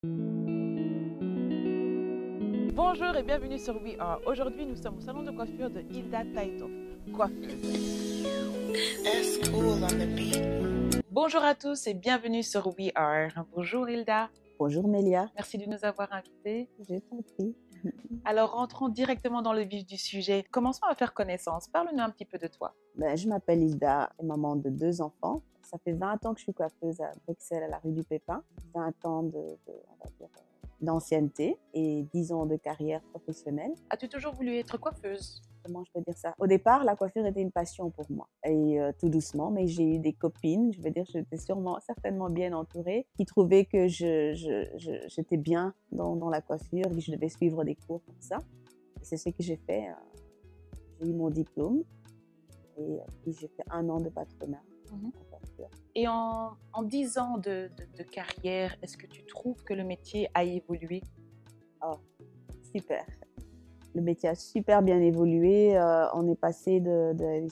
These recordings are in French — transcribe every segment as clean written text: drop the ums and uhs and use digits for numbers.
Bonjour et bienvenue sur We Are. Aujourd'hui, nous sommes au salon de coiffure de Hilda Taitoff, coiffeuse. That's cool on the beat. Bonjour à tous et bienvenue sur We Are. Bonjour Hilda. Bonjour Mélia. Merci de nous avoir invités. Je t'en prie. Alors, rentrons directement dans le vif du sujet. Commençons à faire connaissance. Parle-nous un petit peu de toi. Je m'appelle Hilda, maman de 2 enfants. Ça fait 20 ans que je suis coiffeuse à Bruxelles, à la rue du Pépin. 20 ans on va dire, d'ancienneté et 10 ans de carrière professionnelle. As-tu toujours voulu être coiffeuse? Comment je peux dire ça? Au départ, la coiffure était une passion pour moi. Et tout doucement, mais j'ai eu des copines, je veux dire, j'étais certainement bien entourée, qui trouvaient que j'étais bien dans la coiffure, que je devais suivre des cours pour ça. Et c'est ce que j'ai fait. J'ai eu mon diplôme et puis j'ai fait 1 an de patronat en coiffure. Et en 10 ans de carrière, est-ce que tu trouves que le métier a évolué? Oh, super. Le métier a super bien évolué. On est passé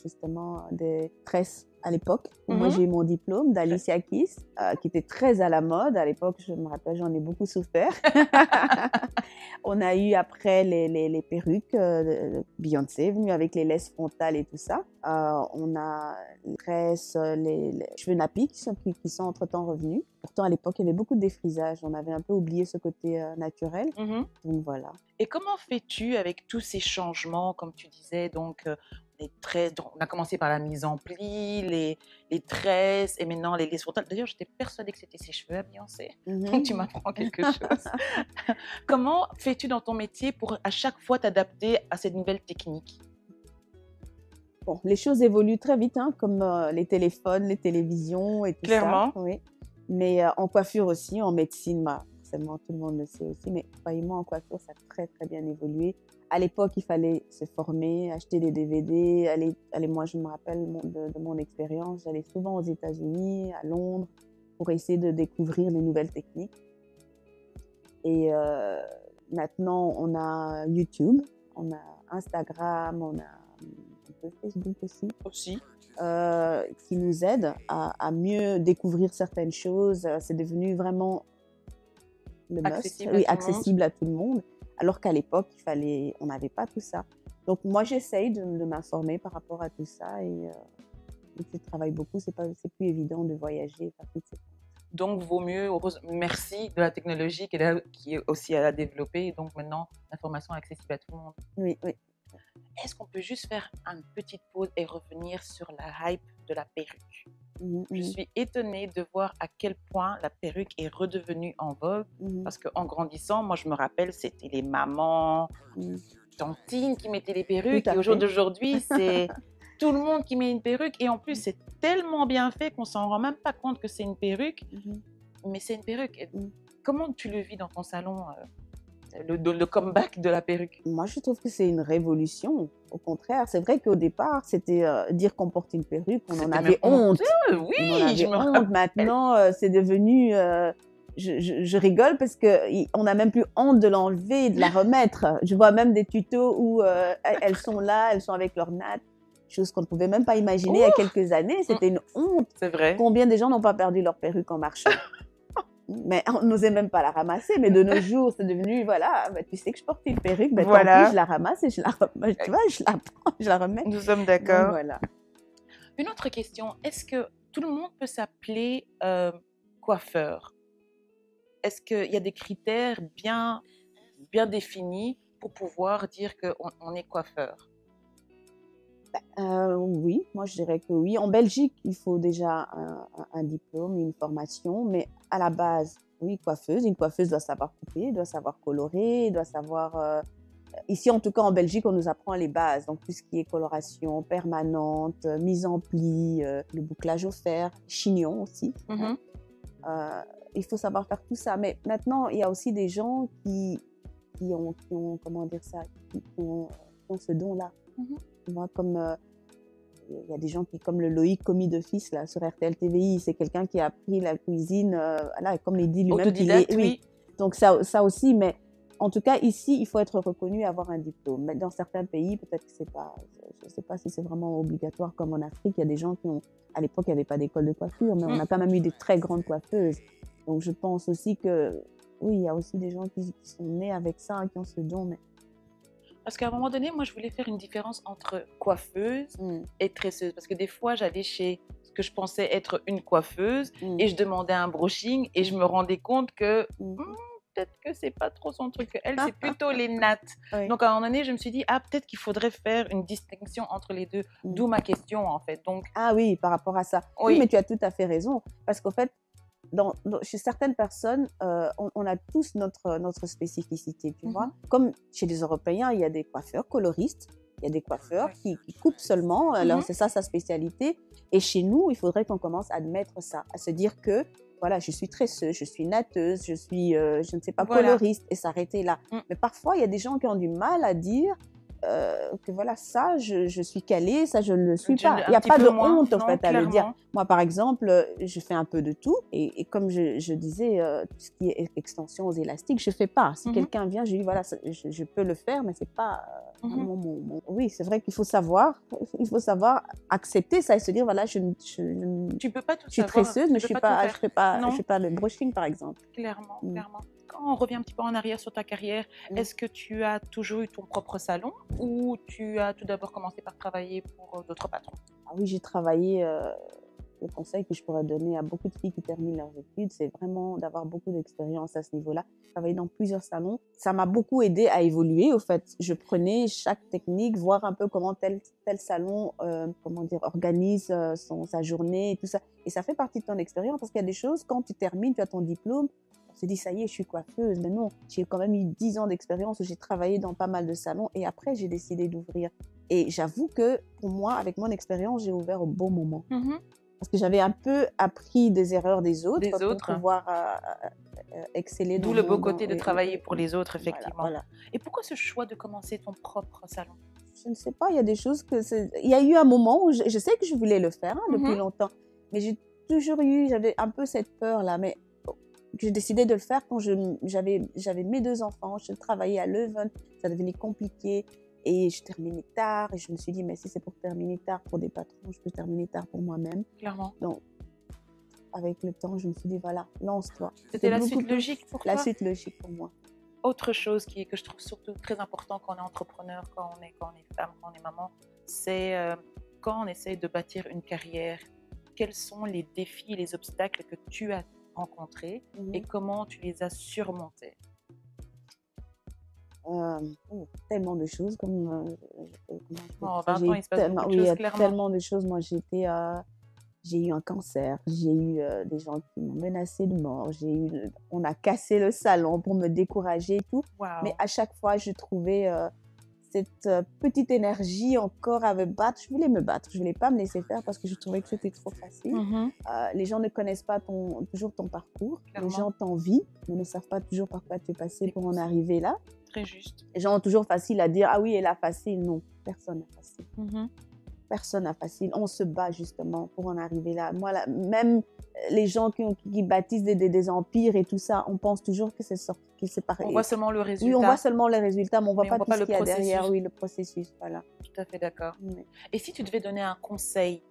justement des tresses à l'époque. Moi, j'ai eu mon diplôme d'Alicia Keys, qui était très à la mode. À l'époque, je me rappelle, j'en ai beaucoup souffert. On a eu après les perruques. Beyoncé est venue avec les laisses frontales et tout ça. On a les tresses, les cheveux nappis qui sont entre-temps revenus. Pourtant, à l'époque, il y avait beaucoup de défrisage. On avait un peu oublié ce côté naturel. Donc voilà. Et comment fais-tu avec tous ces changements, comme tu disais, donc les tresses, on a commencé par la mise en pli, les tresses et maintenant les laisses frontales. D'ailleurs, j'étais persuadée que c'était ses cheveux à Beyoncé. Donc tu m'apprends quelque chose. Comment fais-tu dans ton métier pour à chaque fois t'adapter à cette nouvelle technique? Bon, les choses évoluent très vite, hein, comme les téléphones, les télévisions et tout Clairement. ça. Oui. Mais en coiffure aussi, en médecine, forcément tout le monde le sait aussi, mais croyez-moi, en coiffure, ça a très très bien évolué. À l'époque, il fallait se former, acheter des DVD, moi je me rappelle de mon expérience, j'allais souvent aux États-Unis, à Londres, pour essayer de découvrir les nouvelles techniques. Et maintenant, on a YouTube, on a Instagram, on a un peu Facebook aussi. Qui nous aide à mieux découvrir certaines choses. C'est devenu vraiment le must, accessible à tout le monde. Alors qu'à l'époque, on n'avait pas tout ça. Donc moi, j'essaye de m'informer par rapport à tout ça. Et vu que je travaille beaucoup, c'est plus évident de voyager. Donc, vaut mieux, merci de la technologie qui est aussi à la développer. Donc maintenant, l'information est accessible à tout le monde. Oui, oui. Est-ce qu'on peut juste faire une petite pause et revenir sur la hype de la perruque? Je suis étonnée de voir à quel point la perruque est redevenue en vogue. Parce qu'en grandissant, moi je me rappelle, c'était les mamans, tantines qui mettaient les perruques. Et au jour d'aujourd'hui, c'est tout le monde qui met une perruque. Et en plus, c'est tellement bien fait qu'on ne s'en rend même pas compte que c'est une perruque. Mais c'est une perruque. Comment tu le vis dans ton salon le comeback de la perruque? Moi, je trouve que c'est une révolution. Au contraire, c'est vrai qu'au départ, c'était dire qu'on porte une perruque, on en avait honte. Oui, je me honte. Maintenant, c'est devenu... je rigole parce qu'on n'a même plus honte de l'enlever, de la remettre. Je vois même des tutos où elles sont là, elles sont avec leur natte. Chose qu'on ne pouvait même pas imaginer il y a quelques années. C'était une honte. C'est vrai. Combien de gens n'ont pas perdu leur perruque en marchant? Mais on n'osait même pas la ramasser. Mais de nos jours, c'est devenu, voilà, tu sais que je porte une perruque, voilà. Tant pis, je la ramasse et je la remets. Tu vois, je la prends, je la remets. Nous sommes d'accord. Voilà. Une autre question, est-ce que tout le monde peut s'appeler coiffeur? Est-ce qu'il y a des critères bien définis pour pouvoir dire qu'on est coiffeur? Oui, moi je dirais que oui. En Belgique, il faut déjà un diplôme, une formation, mais à la base, oui, coiffeuse. Une coiffeuse doit savoir couper, doit savoir colorer, doit savoir... Ici, en tout cas en Belgique, on nous apprend les bases, donc tout ce qui est coloration permanente, mise en pli, le bouclage au fer, chignon aussi. Il faut savoir faire tout ça. Mais maintenant, il y a aussi des gens qui ont comment dire ça, qui ont ce don-là. Moi, comme il y a des gens comme le Loïc commis d'office là sur RTL TVI, c'est quelqu'un qui a appris la cuisine, là, comme il dit lui-même qu'il est, oui. Donc ça aussi, mais en tout cas ici, il faut être reconnu, avoir un diplôme. Mais dans certains pays, peut-être que c'est pas, je sais pas si c'est vraiment obligatoire comme en Afrique. Il y a des gens qui ont, à l'époque, il n'y avait pas d'école de coiffure, mais on a quand même eu des très grandes coiffeuses. Donc je pense aussi que oui, il y a aussi des gens qui sont nés avec ça, qui ont ce don, mais Parce qu'à un moment donné, moi, je voulais faire une différence entre coiffeuse et tresseuse. Parce que des fois, j'allais chez ce que je pensais être une coiffeuse et je demandais un brushing et je me rendais compte que peut-être que c'est pas trop son truc. Elle, c'est plutôt les nattes. Oui. Donc, à un moment donné, je me suis dit, ah, peut-être qu'il faudrait faire une distinction entre les deux. D'où ma question, en fait. Donc, Ah oui, par rapport à ça. Oui, mais tu as tout à fait raison. Parce qu'en fait, chez certaines personnes, on a tous notre spécificité, tu vois. Comme chez les Européens, il y a des coiffeurs coloristes, il y a des coiffeurs qui coupent seulement, alors c'est ça sa spécialité. Et chez nous, il faudrait qu'on commence à admettre ça, à se dire que, voilà, je suis tresseuse, je suis natteuse, je suis, je ne sais pas, coloriste, et s'arrêter là. Mais parfois, il y a des gens qui ont du mal à dire que voilà, ça, je suis calée, ça, je ne le suis pas. Il n'y a pas de honte, en fait, à le dire. Moi, par exemple, je fais un peu de tout. Et comme je disais, tout ce qui est extension aux élastiques, je ne fais pas. Si quelqu'un vient, je dis, voilà, je peux le faire, mais ce n'est pas Oui, c'est vrai qu'il faut savoir accepter ça et se dire, voilà, tu peux pas tout je suis tresseuse, mais je ne fais pas le brushing, par exemple. Clairement, clairement. Quand on revient un petit peu en arrière sur ta carrière, est-ce que tu as toujours eu ton propre salon ou tu as tout d'abord commencé par travailler pour d'autres patrons? Ah oui, j'ai travaillé. Le conseil que je pourrais donner à beaucoup de filles qui terminent leurs études, c'est vraiment d'avoir beaucoup d'expérience à ce niveau-là. Travailler dans plusieurs salons, ça m'a beaucoup aidé à évoluer. Au fait, je prenais chaque technique, voir un peu comment tel salon, organise sa journée et tout ça. Et ça fait partie de ton expérience parce qu'il y a des choses, quand tu termines, tu as ton diplôme, on se dit, ça y est, je suis coiffeuse. Mais non, j'ai quand même eu 10 ans d'expérience où j'ai travaillé dans pas mal de salons et après, j'ai décidé d'ouvrir. Et j'avoue que pour moi, avec mon expérience, j'ai ouvert au bon moment. Parce que j'avais un peu appris des erreurs des autres pour pouvoir exceller. D'où le beau côté de travailler pour les autres, effectivement. Voilà. Et pourquoi ce choix de commencer ton propre salon? Je ne sais pas, il y a des choses que... Il y a eu un moment où je sais que je voulais le faire depuis longtemps, mais j'avais un peu cette peur-là, mais j'ai décidé de le faire quand j'avais mes 2 enfants, je travaillais à Leuven, ça devenait compliqué. Et je terminais tard et je me suis dit, mais si c'est pour terminer tard pour des patrons, je peux terminer tard pour moi-même. Clairement. Donc, avec le temps, je me suis dit, voilà, lance-toi. C'était la suite logique pour toi? La suite logique pour moi. Autre chose que je trouve surtout très important quand on est entrepreneur, quand on est femme, quand on est maman, c'est quand on essaye de bâtir une carrière, quels sont les défis et les obstacles que tu as rencontrés et comment tu les as surmontés? Tellement de choses en 20 ans, il se passe beaucoup de choses, clairement. Tellement de choses. Moi, j'ai eu un cancer, j'ai eu des gens qui m'ont menacé de mort, on a cassé le salon pour me décourager et tout. Wow. Mais à chaque fois, je trouvais cette petite énergie encore à me battre. Je voulais me battre, je ne voulais pas me laisser faire parce que je trouvais que c'était trop facile. Les gens ne connaissent pas toujours ton parcours. Clairement. Les gens t'envient, mais ne savent pas toujours par quoi tu es passé pour en arriver là. Très juste. Les gens ont toujours facile à dire, ah oui, elle a facile. Non, personne n'a facile. Personne n'a facile. On se bat justement pour en arriver là. Moi, même les gens qui bâtissent des empires et tout ça, on pense toujours que c'est pareil. On voit seulement le résultat. Oui, on voit seulement les résultats, mais on ne voit pas tout ce qu'il y a derrière. Oui, le processus, voilà. Tout à fait d'accord. Et si tu devais donner un conseil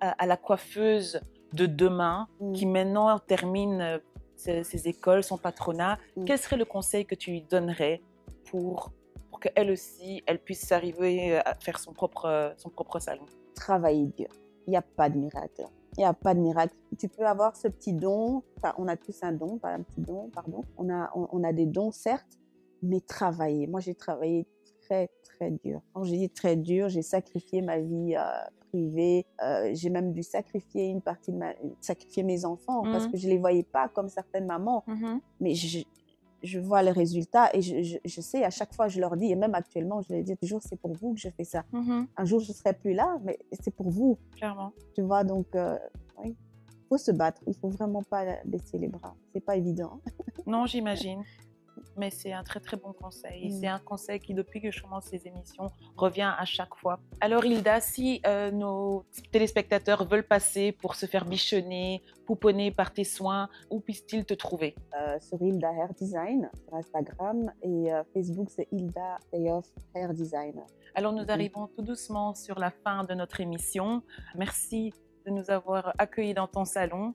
à la coiffeuse de demain qui maintenant termine ses écoles, son patronat, quel serait le conseil que tu lui donnerais pour qu'elle aussi, elle puisse arriver à faire son propre salon? Travailler dur. Il n'y a pas de miracle. Il n'y a pas de miracle. Tu peux avoir ce petit don. Enfin, on a tous un don, pas un petit don, pardon. On a des dons, certes, mais travailler. Moi, j'ai travaillé très, très dur. Quand j'ai dit très dur, j'ai sacrifié ma vie privée. J'ai même dû sacrifier une partie sacrifier mes enfants parce que je ne les voyais pas comme certaines mamans. Mais je vois les résultats et je sais, à chaque fois, je leur dis, et même actuellement, je leur dis toujours, c'est pour vous que je fais ça. Un jour, je ne serai plus là, mais c'est pour vous. Clairement. Tu vois, donc, oui, il faut se battre. Il ne faut vraiment pas baisser les bras. Ce n'est pas évident. Non, j'imagine. Mais c'est un très très bon conseil. C'est un conseil qui, depuis que je commence ces émissions, revient à chaque fois. Alors Hilda, si nos téléspectateurs veulent passer pour se faire bichonner, pouponner par tes soins, où puissent-ils te trouver? Sur Hilda Hair Design, sur Instagram, et Facebook, c'est Hilda Payoff Hair Designer. Alors nous arrivons tout doucement sur la fin de notre émission. Merci de nous avoir accueillis dans ton salon.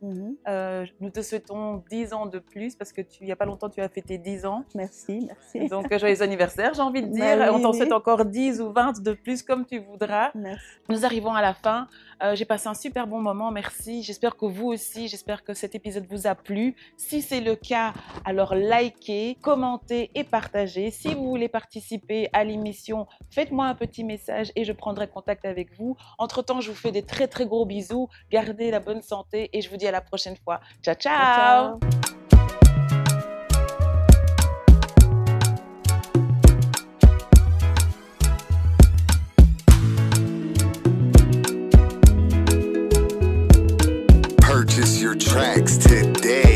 Nous te souhaitons 10 ans de plus parce que il n'y a pas longtemps, tu as fêté 10 ans. Merci, merci. Donc, joyeux anniversaire, j'ai envie de dire. Oui, on t'en souhaite encore 10 ou 20 de plus, comme tu voudras. Merci. Nous arrivons à la fin. J'ai passé un super bon moment, merci. J'espère que vous aussi, j'espère que cet épisode vous a plu. Si c'est le cas, alors likez, commentez et partagez. Si vous voulez participer à l'émission, faites-moi un petit message et je prendrai contact avec vous. Entre-temps, je vous fais des très très gros bisous. Gardez la bonne santé et je vous dis à la prochaine fois. Ciao, ciao! Ciao. Purchase your tracks today.